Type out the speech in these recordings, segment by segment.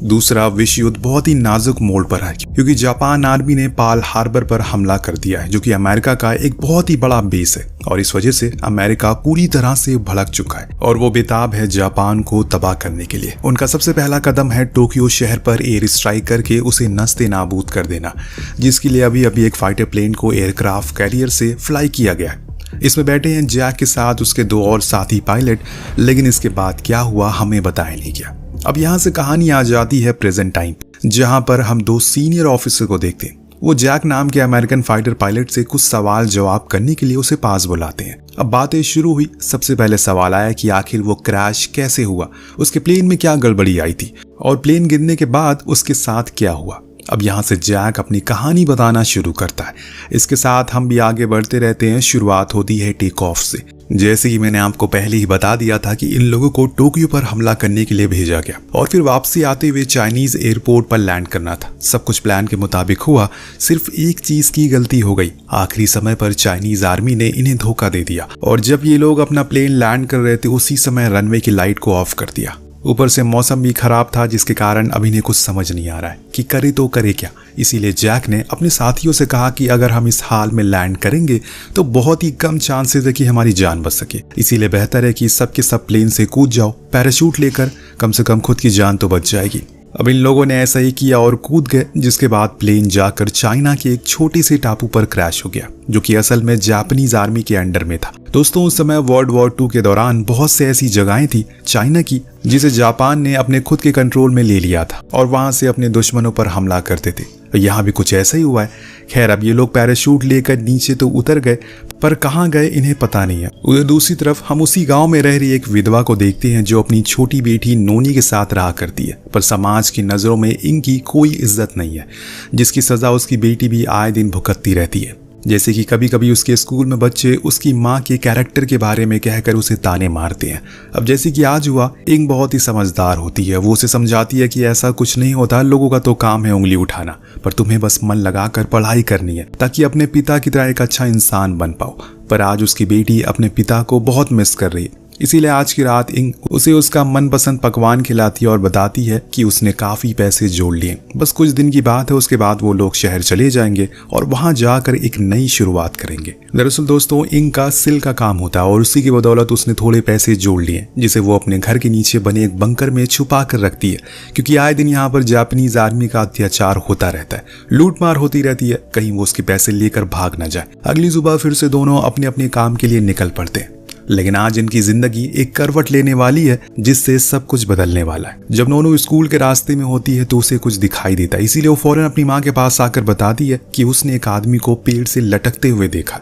दूसरा विश्व युद्ध बहुत ही नाजुक मोड़ पर है क्योंकि जापान आर्मी ने पर्ल हार्बर पर हमला कर दिया है, जो कि अमेरिका का एक बहुत ही बड़ा बेस है और इस वजह से अमेरिका पूरी तरह से भड़क चुका है और वो बेताब है जापान को तबाह करने के लिए। उनका सबसे पहला कदम है टोक्यो शहर पर एयर स्ट्राइक करके उसे नस्ते नाबूद कर देना, जिसके लिए अभी अभी एक फाइटर प्लेन को एयरक्राफ्ट कैरियर से फ्लाई किया गया है। इसमें बैठे हैं जैक के साथ उसके 2 और साथी पायलट, लेकिन इसके बाद क्या हुआ हमें बताया नहीं गया। अब यहाँ से कहानी आ जाती है प्रेजेंट टाइम, जहाँ पर हम 2 सीनियर ऑफिसर को देखते हैं। वो जैक नाम के अमेरिकन फाइटर पायलट से कुछ सवाल जवाब करने के लिए उसे पास बुलाते हैं। अब बातें शुरू हुई। सबसे पहले सवाल आया कि आखिर वो क्रैश कैसे हुआ, उसके प्लेन में क्या गड़बड़ी आई थी और प्लेन गिरने के बाद उसके साथ क्या हुआ। अब यहाँ से जैक अपनी कहानी बताना शुरू करता है। इसके साथ हम भी आगे बढ़ते रहते हैं। शुरुआत होती है टेक ऑफ से। जैसे कि मैंने आपको पहले ही बता दिया था कि इन लोगों को टोक्यो पर हमला करने के लिए भेजा गया और फिर वापसी आते हुए चाइनीज एयरपोर्ट पर लैंड करना था। सब कुछ प्लान के मुताबिक हुआ, सिर्फ एक चीज की गलती हो गई। आखिरी समय पर चाइनीज आर्मी ने इन्हें धोखा दे दिया और जब ये लोग अपना प्लेन लैंड कर रहे थे उसी समय रनवे की लाइट को ऑफ कर दिया। ऊपर से मौसम भी खराब था, जिसके कारण अभी इन्हें कुछ समझ नहीं आ रहा है कि करे तो करे क्या। इसीलिए जैक ने अपने साथियों से कहा कि अगर हम इस हाल में लैंड करेंगे तो बहुत ही कम चांसेस है कि हमारी जान बच सके। इसीलिए बेहतर है कि सब के सब प्लेन से कूद जाओ पैराशूट लेकर, कम से कम खुद की जान तो बच जाएगी। अब इन लोगों ने ऐसा ही किया और कूद गए, जिसके बाद प्लेन जाकर चाइना के एक छोटे से टापू पर क्रैश हो गया, जो कि असल में जापानीज आर्मी के अंडर में था। दोस्तों, उस समय वर्ल्ड वॉर 2 के दौरान बहुत से ऐसी जगहें थी चाइना की जिसे जापान ने अपने खुद के कंट्रोल में ले लिया था और वहां से अपने दुश्मनों पर हमला करते थे। यहाँ भी कुछ ऐसा ही हुआ है। खैर, अब ये लोग पैराशूट लेकर नीचे तो उतर गए, पर कहाँ गए इन्हें पता नहीं है। उधर दूसरी तरफ हम उसी गांव में रह रही एक विधवा को देखते हैं जो अपनी छोटी बेटी नोनी के साथ रहा करती है, पर समाज की नजरों में इनकी कोई इज्जत नहीं है, जिसकी सजा उसकी बेटी भी आए दिन भुगतती रहती है। जैसे कि कभी कभी उसके स्कूल में बच्चे उसकी माँ के कैरेक्टर के बारे में कहकर उसे ताने मारते हैं। अब जैसे कि आज हुआ, इंग बहुत ही समझदार होती है। वो उसे समझाती है कि ऐसा कुछ नहीं होता, लोगों का तो काम है उंगली उठाना, पर तुम्हें बस मन लगाकर पढ़ाई करनी है ताकि अपने पिता की तरह एक अच्छा इंसान बन पाओ। पर आज उसकी बेटी अपने पिता को बहुत मिस कर रही है, इसीलिए आज की रात इंग उसे उसका मनपसंद पकवान खिलाती है और बताती है कि उसने काफी पैसे जोड़ लिए। बस कुछ दिन की बात है, उसके बाद वो लोग शहर चले जाएंगे और वहां जाकर एक नई शुरुआत करेंगे। दरअसल दोस्तों, इंग का सिल का काम होता है और उसी की बदौलत उसने थोड़े पैसे जोड़ लिए, जिसे वो अपने घर के नीचे बने एक बंकर में छुपा कर रखती है, क्योंकि आए दिन यहाँ पर जापानीज आर्मी का अत्याचार होता रहता है, लूटमार होती रहती है, कहीं वो उसके पैसे लेकर भाग न जाए। अगली सुबह फिर से दोनों अपने अपने काम के लिए निकल पड़ते हैं। लेकिन आज इनकी जिंदगी एक करवट लेने वाली है, जिससे सब कुछ बदलने वाला है। जब नोनू स्कूल के रास्ते में होती है तो उसे कुछ दिखाई देता है, इसीलिए वो फौरन अपनी माँ के पास आकर बताती है कि उसने एक आदमी को पेड़ से लटकते हुए देखा।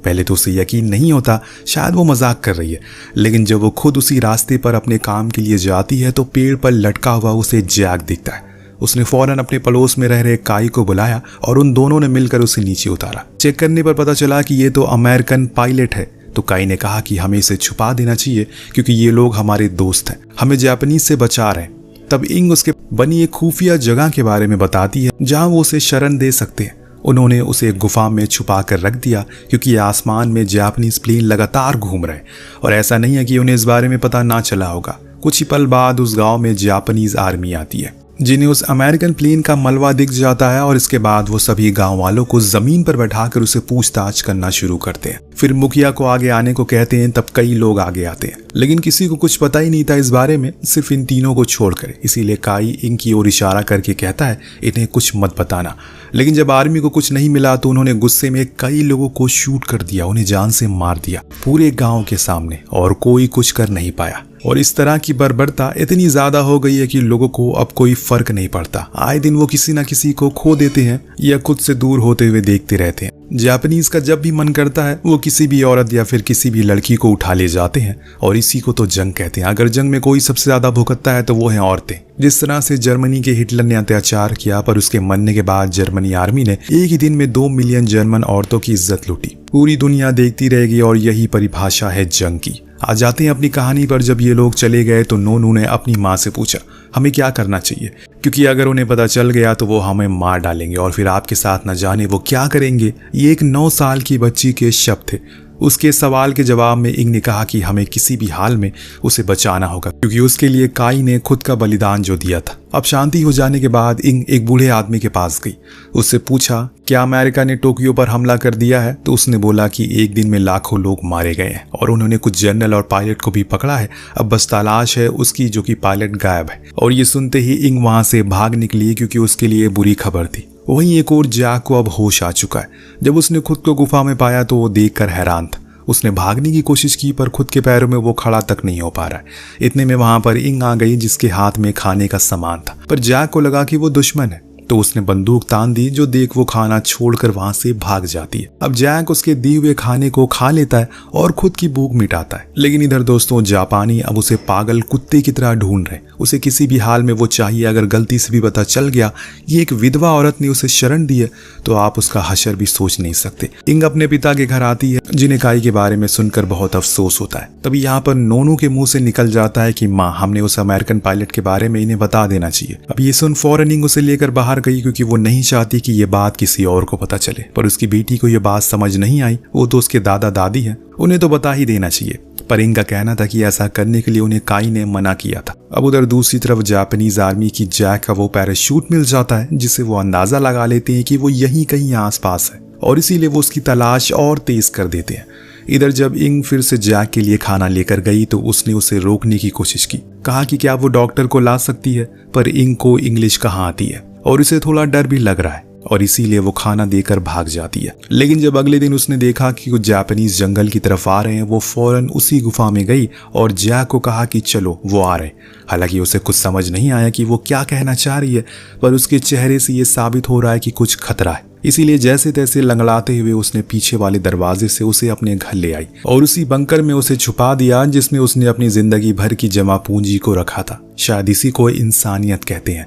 पहले तो उसे यकीन नहीं होता, शायद वो मजाक कर रही है, लेकिन जब वो खुद उसी रास्ते पर अपने काम के लिए जाती है तो पेड़ पर लटका हुआ उसे जैक दिखता है। उसने फौरन अपने पड़ोस में रह रहे काई को बुलाया और उन दोनों ने मिलकर उसे नीचे उतारा। चेक करने पर पता चला कि ये तो अमेरिकन पायलट है। तो काई ने कहा कि हमें इसे छुपा देना चाहिए क्योंकि ये लोग हमारे दोस्त हैं, हमें जापानीज से बचा रहे हैं। तब इंग उसके बनी एक खुफिया जगह के बारे में बताती है जहां वो उसे शरण दे सकते हैं। उन्होंने उसे एक गुफा में छुपा कर रख दिया क्योंकि आसमान में जापानीज प्लेन लगातार घूम रहे हैं और ऐसा नहीं है कि उन्हें इस बारे में पता ना चला होगा। कुछ ही पल बाद उस गाँव में जापानीज आर्मी आती है, जिन्हें उस अमेरिकन प्लेन का मलबा दिख जाता है और इसके बाद वो सभी गांव वालों को जमीन पर बैठाकर उसे पूछताछ करना शुरू करते हैं। फिर मुखिया को आगे आने को कहते हैं, तब कई लोग आगे आते हैं, लेकिन किसी को कुछ पता ही नहीं था इस बारे में, सिर्फ इन तीनों को छोड़कर। इसीलिए काई इंग की ओर इशारा करके कहता है, इन्हें कुछ मत बताना। लेकिन जब आर्मी को कुछ नहीं मिला तो उन्होंने गुस्से में कई लोगों को शूट कर दिया, उन्हें जान से मार दिया पूरे गाँव के सामने, और कोई कुछ कर नहीं पाया। और इस तरह की बर्बरता इतनी ज्यादा हो गई है कि लोगों को अब कोई फर्क नहीं पड़ता। आए दिन वो किसी न किसी को खो देते हैं या खुद से दूर होते हुए देखते रहते हैं। जापानीज का जब भी मन करता है वो किसी भी औरत या फिर किसी भी लड़की को उठा ले जाते हैं, और इसी को तो जंग कहते हैं। अगर जंग में कोई सबसे ज्यादा भुगतता है तो वो है औरतें। जिस तरह से जर्मनी के हिटलर ने अत्याचार किया, पर उसके मरने के बाद जर्मनी आर्मी ने एक ही दिन में 2 मिलियन जर्मन औरतों की इज्जत लूटी। पूरी दुनिया देखती रहेगी और यही परिभाषा है जंग की। आ जाते हैं अपनी कहानी पर। जब ये लोग चले गए तो नोनू ने अपनी माँ से पूछा, हमें क्या करना चाहिए, क्योंकि अगर उन्हें पता चल गया तो वो हमें मार डालेंगे और फिर आपके साथ न जाने वो क्या करेंगे। ये एक 9 साल की बच्ची के शब्द थे। उसके सवाल के जवाब में इंग ने कहा कि हमें किसी भी हाल में उसे बचाना होगा, क्योंकि उसके लिए काई ने खुद का बलिदान जो दिया था। अब शांति हो जाने के बाद इंग एक बूढ़े आदमी के पास गई। उससे पूछा क्या अमेरिका ने टोक्यो पर हमला कर दिया है? तो उसने बोला कि एक दिन में लाखों लोग मारे गए हैं और उन्होंने कुछ जनरल और पायलट को भी पकड़ा है। अब बस तलाश है उसकी, जो कि पायलट गायब है। और ये सुनते ही इंग वहां से भाग निकली, क्योंकि उसके लिए बुरी खबर थी। वहीं एक और जैक को अब होश आ चुका है। जब उसने खुद को गुफा में पाया तो वो देखकर हैरान था। उसने भागने की कोशिश की पर खुद के पैरों में वो खड़ा तक नहीं हो पा रहा है। इतने में वहां पर इंग आ गई, जिसके हाथ में खाने का सामान था। पर जैक को लगा कि वो दुश्मन है, तो उसने बंदूक तान दी, जो देख वो खाना छोड़कर वहां से भाग जाती है। अब जैक उसके दिए हुए खाने को खा लेता है और खुद की भूख मिटाता है। लेकिन इधर दोस्तों जापानी अब उसे पागल कुत्ते की तरह ढूंढ रहे। उसे किसी भी हाल में वो चाहिए। अगर गलती से भी पता चल गया ये एक विधवा औरत ने उसे शरण दी है, तो आप उसका हशर भी सोच नहीं सकते। इंग अपने पिता के घर आती है, जिन्हें काई के बारे में सुनकर बहुत अफसोस होता है। तभी यहाँ पर नोनू के मुंह से निकल जाता है कि माँ, हमने उस अमेरिकन पायलट के बारे में इन्हें बता देना चाहिए। अब ये सुन फौरन इंग उसे लेकर बाहर गई, क्योंकि वो नहीं चाहती कि ये बात किसी और को पता चले। पर उसकी बेटी को ये बात समझ नहीं आई। वो तो उसके दादा दादी हैं, उन्हें तो बता ही देना चाहिए। पर इंग का कहना था कि ऐसा करने के लिए उन्हें काई ने मना किया था। अब उधर दूसरी तरफ जापानीज आर्मी की जैक का वो पैराशूट मिल जाता है, जिससे वो अंदाजा लगा लेते हैं कि वो यहीं कहीं आसपास है, और इसीलिए वो उसकी तलाश और तेज कर देते हैं। इधर जब इंग फिर से जैक के लिए खाना लेकर गई तो उसने उसे रोकने की कोशिश की। कहा कि क्या वो डॉक्टर को ला सकती है, पर इंग को इंग्लिश कहाँ आती है और उसे थोड़ा डर भी लग रहा है, और इसीलिए वो खाना देकर भाग जाती है। लेकिन जब अगले दिन उसने देखा कि कुछ जापानीज जंगल की तरफ आ रहे हैं, वो फौरन उसी गुफा में गई और जैक को कहा कि चलो, वो आ रहे हैं। हालांकि उसे कुछ समझ नहीं आया कि वो क्या कहना चाह रही है, पर उसके चेहरे से ये साबित हो रहा है कि कुछ खतरा है। इसीलिए जैसे तैसे लंगड़ाते हुए उसने पीछे वाले दरवाजे से उसे अपने घर ले आई और उसी बंकर में उसे छुपा दिया, जिसमें उसने अपनी जिंदगी भर की जमा पूंजी को रखा था। शायद इसी को इंसानियत कहते हैं।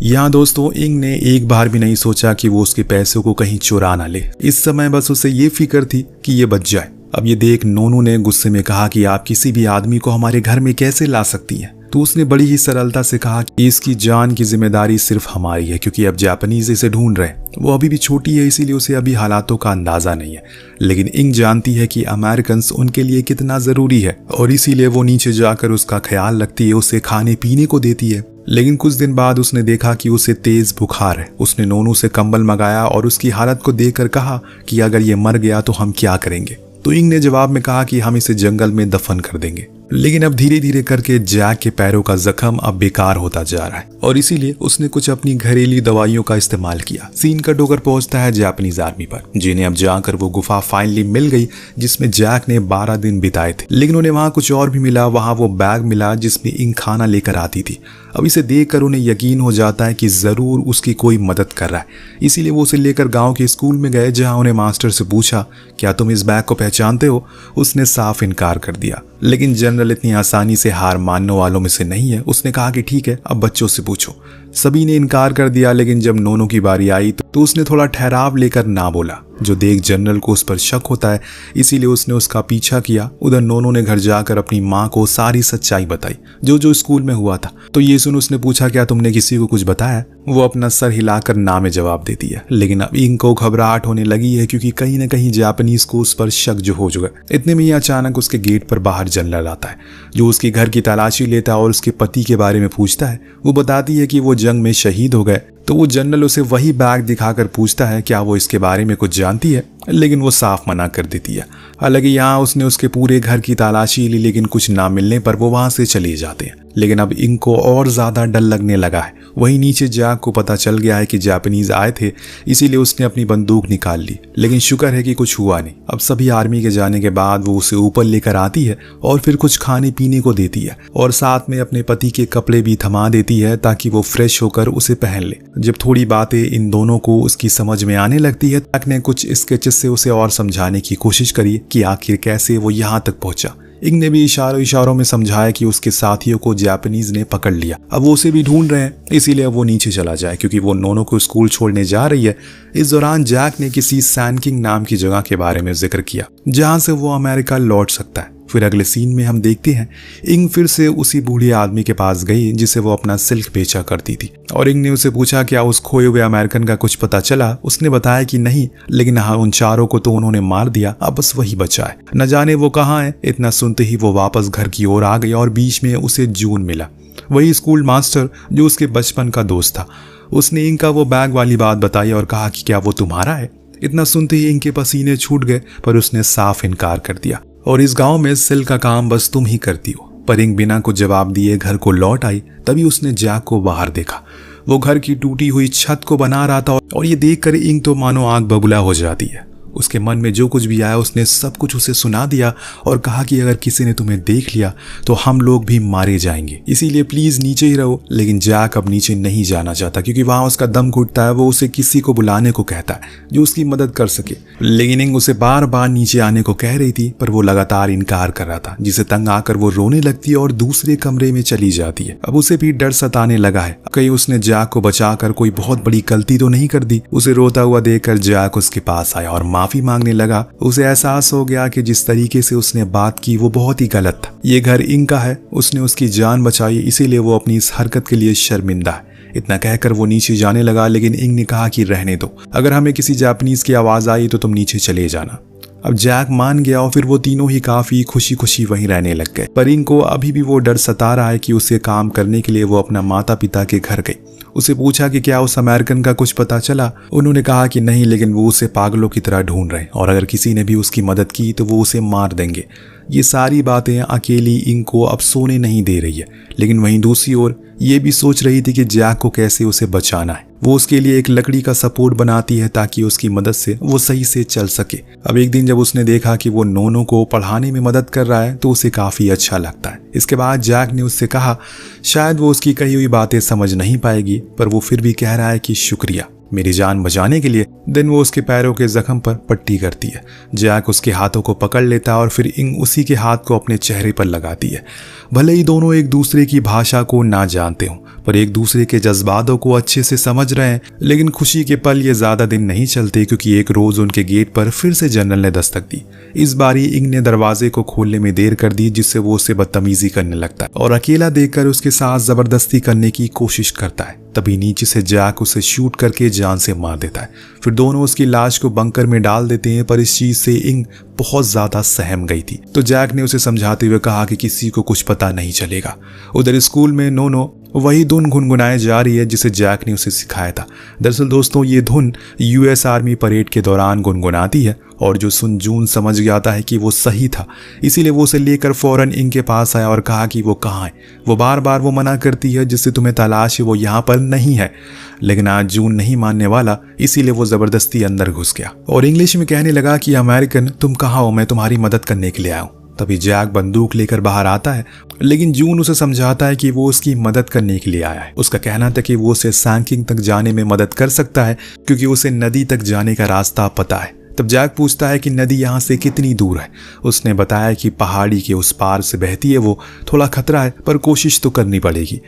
यहाँ दोस्तों इंग ने एक बार भी नहीं सोचा कि वो उसके पैसों को कहीं चुरा ना ले। इस समय बस उसे ये फिक्र थी कि ये बच जाए। अब ये देख नोनू ने गुस्से में कहा कि आप किसी भी आदमी को हमारे घर में कैसे ला सकती हैं? तो उसने बड़ी ही सरलता से कहा कि इसकी जान की जिम्मेदारी सिर्फ हमारी है, क्योंकि अब जापानीज इसे ढूंढ रहे हैं। वो अभी भी छोटी है, इसीलिए उसे अभी हालातों का अंदाजा नहीं है। लेकिन इंग जानती है कि अमेरिकन उनके लिए कितना जरूरी है, और इसीलिए वो नीचे जाकर उसका ख्याल रखती है, उसे खाने पीने को देती है। लेकिन कुछ दिन बाद उसने देखा कि उसे तेज बुखार है। उसने नोनू से कंबल मंगाया और उसकी हालत को देखकर कहा कि अगर ये मर गया तो हम क्या करेंगे? तो इंग ने जवाब में कहा कि हम इसे जंगल में दफन कर देंगे। लेकिन अब धीरे धीरे करके जैक के पैरों का जख्म अब बेकार होता जा रहा है, और इसीलिए उसने कुछ अपनी घरेलू दवाइयों का इस्तेमाल किया। सीन का डोगर पहुंचता है जापानीज आर्मी पर, जिन्हें अब जाकर वो गुफा फाइनली मिल गई, जिसमें जैक ने 12 दिन बिताए थे। लेकिन उन्हें वहां कुछ और भी मिला। वहां वो बैग मिला जिसमें इंग खाना लेकर आती थी। अब इसे देखकर उन्हें यकीन हो जाता है कि जरूर उसकी कोई मदद कर रहा है। इसीलिए वो उसे लेकर गाँव के स्कूल में गए, जहाँ उन्हें मास्टर से पूछा, क्या तुम इस बैग को पहचानते हो? उसने साफ इनकार कर दिया। लेकिन जनरल इतनी आसानी से हार मानने वालों में से नहीं है। उसने कहा कि ठीक है, अब बच्चों से पूछो। सभी ने इनकार कर दिया। लेकिन जब नोनू की बारी आई तो उसने थोड़ा ठहराव लेकर ना बोला, जो देख जनरल को उस पर शक होता है। इसीलिए उसने उसका पीछा किया। उधर नोनू ने घर जाकर अपनी माँ को सारी सच्चाई बताई, जो स्कूल में हुआ था। तो ये सुन उसने पूछा, क्या तुमने किसी को कुछ बताया? वो अपना सर हिलाकर ना में जवाब देती है। लेकिन अब इंग को घबराहट होने लगी है, क्योंकि कहीं न कहीं जापानीज को उस पर शक जो हो चुका। इतने में ही अचानक उसके गेट पर बाहर जनरल आता है, जो उसके घर की तलाशी लेता है और उसके पति के बारे में पूछता है। वो बताती है कि वो जंग में शहीद हो गए। तो वो जनरल उसे वही बैग दिखाकर पूछता है क्या वो इसके बारे में कुछ जानती है, लेकिन वो साफ मना कर देती है। हालांकि यहाँ उसने उसके पूरे घर की तलाशी ली, लेकिन कुछ ना मिलने पर वो वहां से चले जाते हैं। लेकिन अब इंग को और ज्यादा डर लगने लगा है। वहीं नीचे जैक को पता चल गया है कि जापानीज आए थे, इसीलिए उसने अपनी बंदूक निकाल ली। लेकिन शुक्र है कि कुछ हुआ नहीं। अब सभी आर्मी के जाने के बाद वो उसे ऊपर लेकर आती है और फिर कुछ खाने पीने को देती है, और साथ में अपने पति के कपड़े भी थमा देती है ताकि वो फ्रेश होकर उसे पहन ले। जब थोड़ी बातें इन दोनों को उसकी समझ में आने लगती है, जैक ने कुछ स्केचेस से उसे और समझाने की कोशिश करी कि आखिर कैसे वो यहाँ तक पहुंचा। इंग ने भी इशारों में समझाया कि उसके साथियों को जापानीज ने पकड़ लिया। अब वो उसे भी ढूंढ रहे हैं, इसीलिए वो नीचे चला जाए, क्योंकि वो नोनू को स्कूल छोड़ने जा रही है। इस दौरान जैक ने किसी सैनकिंग नाम की जगह के बारे में जिक्र किया, जहां से वो अमेरिका लौट सकता है। फिर अगले सीन में हम देखते हैं इंग फिर से उसी बूढ़े आदमी के पास गई जिसे वो अपना सिल्क बेचा करती थी, और इंग ने उसे पूछा क्या उस खोए हुए अमेरिकन का कुछ पता चला। उसने बताया कि नहीं, लेकिन हाँ उन चारों को तो उन्होंने मार दिया, अब बस वही बचा है, न जाने वो कहाँ है। इतना सुनते ही वो वापस घर की ओर आ गई और बीच में उसे जून मिला, वही स्कूल मास्टर जो उसके बचपन का दोस्त था। उसने इंग का वो बैग वाली बात बताई और कहा कि क्या वो तुम्हारा है। इतना सुनते ही इंग के पसीने छूट गए, पर उसने साफ इनकार कर दिया, और इस गांव में सिल्क का काम बस तुम ही करती हो। पर इंग बिना कुछ जवाब दिए घर को लौट आई। तभी उसने जैक को बाहर देखा, वो घर की टूटी हुई छत को बना रहा था, और ये देखकर इंग तो मानो आग बबूला हो जाती है। उसके मन में जो कुछ भी आया उसने सब कुछ उसे सुना दिया और कहा कि अगर किसी ने तुम्हें देख लिया तो हम लोग भी मारे जाएंगे, इसीलिए प्लीज नीचे ही रहो। लेकिन जैक अब नीचे नहीं जाना चाहता क्योंकि वहां उसका दम घुटता है। वो उसे किसी को बुलाने को कहता है जो उसकी मदद कर सके, लेकिन इंग उसे बार बार नीचे आने को कह रही थी, पर वो लगातार इनकार कर रहा था, जिसे तंग आकर वो रोने लगती है और दूसरे कमरे में चली जाती है। अब उसे भी डर सताने लगा है, कहीं उसने जैक को बचाकर कोई बहुत बड़ी गलती तो नहीं कर दी। उसे रोता हुआ देखकर जैक उसके पास आया और माफी मांगने लगा। उसे एहसास हो गया कि जिस तरीके से उसने बात की वो बहुत ही गलत था। ये घर इंग का है, उसने उसकी जान बचाई, इसीलिए वो अपनी इस हरकत के लिए शर्मिंदा है। इतना कहकर वो नीचे जाने लगा, लेकिन इंग ने कहा कि रहने दो, अगर हमें किसी जापानीज की आवाज आई तो तुम नीचे चले जाना। अब जैक मान गया और फिर वो तीनों ही काफी खुशी खुशी वहीं रहने लग गए। पर इंग को अभी भी वो डर सता रहा है कि उसे काम करने के लिए वो अपना माता पिता के घर गई। उसे पूछा कि क्या उस अमेरिकन का कुछ पता चला। उन्होंने कहा कि नहीं, लेकिन वो उसे पागलों की तरह ढूंढ रहे हैं और अगर किसी ने भी उसकी मदद की तो वो उसे मार देंगे। ये सारी बातें अकेली इंग को अब सोने नहीं दे रही है, लेकिन वहीं दूसरी ओर ये भी सोच रही थी कि जैक को कैसे उसे बचाना है। वो उसके लिए एक लकड़ी का सपोर्ट बनाती है ताकि उसकी मदद से वो सही से चल सके। अब एक दिन जब उसने देखा कि वो नोनो को पढ़ाने में मदद कर रहा है तो उसे काफी अच्छा लगता है। इसके बाद जैक ने उससे कहा शायद वो उसकी कही हुई बातें समझ नहीं पाएगी, पर वो फिर भी कह रहा है कि शुक्रिया मेरी जान बचाने के लिए। दिन वो उसके पैरों के जख्म पर पट्टी करती है। जैक उसके हाथों को पकड़ लेता है और फिर इंग उसी के हाथ को अपने चेहरे पर लगाती है। भले ही दोनों एक दूसरे की भाषा को ना जानते हों, पर एक दूसरे के जज्बातों को अच्छे से समझ रहे हैं। लेकिन खुशी के पल ये ज्यादा दिन नहीं चलते, क्योंकि एक रोज उनके गेट पर फिर से जनरल ने दस्तक दी। इस बारी इंग ने दरवाजे को खोलने में देर कर दी, जिससे वो उससे बदतमीजी करने लगता है और अकेला देखकर उसके साथ जबरदस्ती करने की कोशिश करता है। तभी नीचे से जैक उसे शूट करके जान से मार देता है। फिर दोनों उसकी लाश को बंकर में डाल देते हैं, पर इस चीज से इंग बहुत ज्यादा सहम गई थी। तो जैक ने उसे समझाते हुए कहा कि किसी को कुछ पता नहीं चलेगा। उधर स्कूल में नोनो वही धुन गुनगुनाए जा रही है जिसे जैक ने उसे सिखाया था। दरअसल दोस्तों ये धुन यूएस आर्मी परेड के दौरान गुनगुनाती है, और जो सुन जून समझ जाता है कि वो सही था, इसीलिए वो उसे लेकर फौरन इंग के पास आया और कहा कि वो कहाँ है। वो बार बार वो मना करती है जिससे तुम्हें तलाश है वो यहाँ पर नहीं है, लेकिन आज जून नहीं मानने वाला, इसीलिए वो जबरदस्ती अंदर घुस गया और इंग्लिश में कहने लगा कि अमेरिकन तुम कहाँ हो, मैं तुम्हारी मदद करने के लिए आया हूँ। तभी जैक बंदूक लेकर बाहर आता है, लेकिन जून उसे समझाता है कि वो उसकी मदद करने के लिए आया है। उसका कहना था कि वो उसे सैंकिंग तक जाने में मदद कर सकता है क्योंकि उसे नदी तक जाने का रास्ता पता है। तब जैक पूछता है कि नदी यहाँ से कितनी दूर है। उसने बताया कि पहाड़ी के उस पार से बहती है, वो थोड़ा खतरा है पर कोशिश तो करनी पड़ेगी,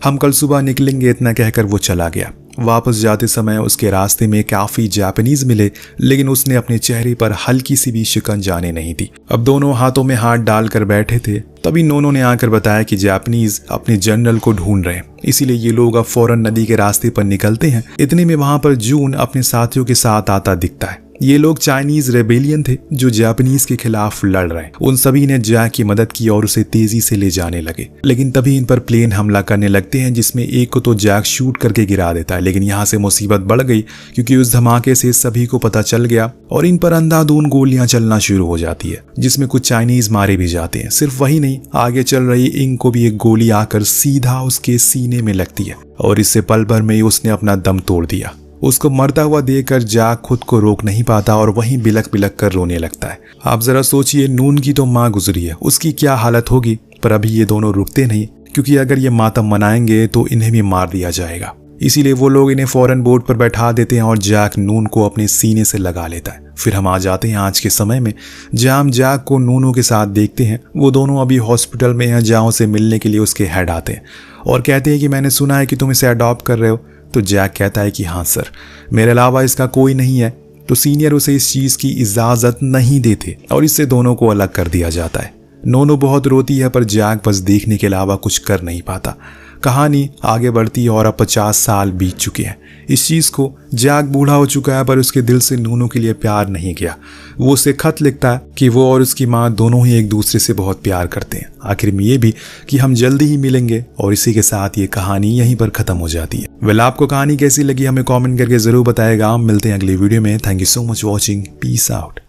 हम कल सुबह निकलेंगे। इतना कहकर वो चला गया। वापस जाते समय उसके रास्ते में काफी जापानीज मिले, लेकिन उसने अपने चेहरे पर हल्की सी भी शिकन जाने नहीं दी। अब दोनों हाथों में हाथ डालकर बैठे थे। तभी नोनो ने आकर बताया कि जापानीज अपने जनरल को ढूंढ रहे हैं, इसीलिए ये लोग अब फौरन नदी के रास्ते पर निकलते हैं। इतने में वहां पर जून अपने साथियों के साथ आता दिखता है। ये लोग चाइनीज रेबेलियन थे जो जापानीज के खिलाफ लड़ रहे हैं। उन सभी ने जैक की मदद की और उसे तेजी से ले जाने लगे, लेकिन तभी इन पर प्लेन हमला करने लगते हैं, जिसमें एक को तो जैक शूट करके गिरा देता है। लेकिन यहाँ से मुसीबत बढ़ गई क्योंकि उस धमाके से सभी को पता चल गया और इन पर अंधाधुंध गोलियां चलना शुरू हो जाती है, जिसमें कुछ चाइनीज मारे भी जाते हैं। सिर्फ वही नहीं, आगे चल रही इंग को भी एक गोली आकर सीधा उसके सीने में लगती है और इससे पल भर में ही उसने अपना दम तोड़ दिया। उसको मरता हुआ देखकर जैक खुद को रोक नहीं पाता और वहीं बिलक बिलक कर रोने लगता है। आप जरा सोचिए, नून की तो माँ गुजरी है, उसकी क्या हालत होगी। पर अभी ये दोनों रुकते नहीं, क्योंकि अगर ये मातम मनाएंगे तो इन्हें भी मार दिया जाएगा। इसीलिए वो लोग इन्हें फौरन बोट पर बैठा देते हैं और जैक नून को अपने सीने से लगा लेता है। फिर हम आ जाते हैं आज के समय में, जहाँ हम जैक को नूनों के साथ देखते हैं। वो दोनों अभी हॉस्पिटल में हैं, जहाँ उसे मिलने के लिए उसके हेड आते हैं और कहते हैं कि मैंने सुना है कि तुम इसे अडॉप्ट कर रहे हो। तो जैक कहता है कि हाँ सर, मेरे अलावा इसका कोई नहीं है। तो सीनियर उसे इस चीज की इजाजत नहीं देते और इससे दोनों को अलग कर दिया जाता है। नोनो बहुत रोती है पर जैक बस देखने के अलावा कुछ कर नहीं पाता। कहानी आगे बढ़ती है और अब 50 साल बीत चुके हैं। इस चीज़ को जैक बूढ़ा हो चुका है पर उसके दिल से नोनो के लिए प्यार नहीं गया। वो उसे खत लिखता है कि वो और उसकी माँ दोनों ही एक दूसरे से बहुत प्यार करते हैं। आखिर में ये भी कि हम जल्दी ही मिलेंगे और इसी के साथ ये कहानी यहीं पर खत्म हो जाती है। वेल, आपको कहानी कैसी लगी हमें कमेंट करके जरूर बताएगा। हम मिलते हैं अगली वीडियो में। Thank you so much watching. Peace out.